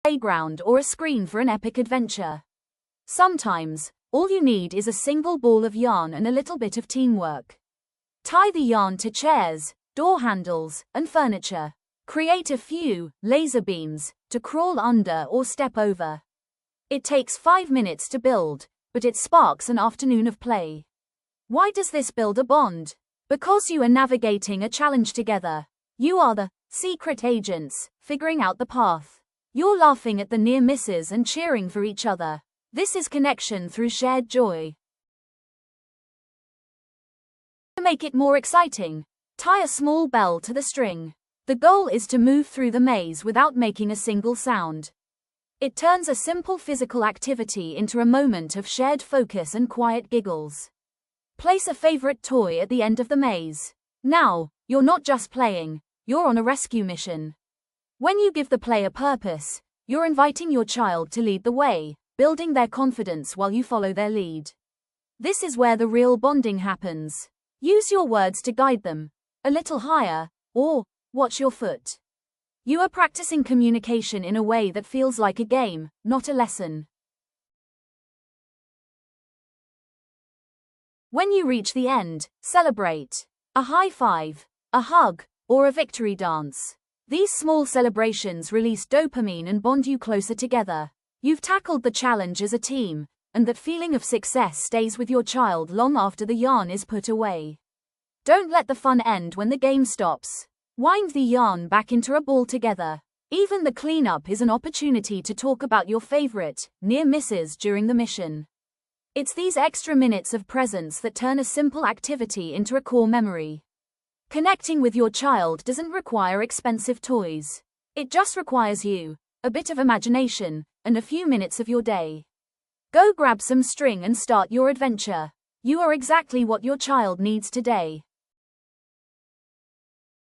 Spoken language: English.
playground or a screen for an epic adventure. Sometimes, all you need is a single ball of yarn and a little bit of teamwork. Tie the yarn to chairs, door handles, and furniture. Create a few laser beams to crawl under or step over. It takes 5 minutes to build, but it sparks an afternoon of play. Why does this build a bond? Because you are navigating a challenge together. You are the secret agents, figuring out the path. You're laughing at the near misses and cheering for each other. This is connection through shared joy. To make it more exciting, tie a small bell to the string. The goal is to move through the maze without making a single sound. It turns a simple physical activity into a moment of shared focus and quiet giggles. Place a favorite toy at the end of the maze. Now, you're not just playing, you're on a rescue mission. When you give the play a purpose, you're inviting your child to lead the way, building their confidence while you follow their lead. This is where the real bonding happens. Use your words to guide them. A little higher, or watch your foot. You are practicing communication in a way that feels like a game, not a lesson. When you reach the end, celebrate. A high five, a hug, or a victory dance. These small celebrations release dopamine and bond you closer together. You've tackled the challenge as a team, and that feeling of success stays with your child long after the yarn is put away. Don't let the fun end when the game stops. Wind the yarn back into a ball together. Even the cleanup is an opportunity to talk about your favorite near misses during the mission. It's these extra minutes of presence that turn a simple activity into a core memory. Connecting with your child doesn't require expensive toys. It just requires you, a bit of imagination, and a few minutes of your day. Go grab some string and start your adventure. You are exactly what your child needs today.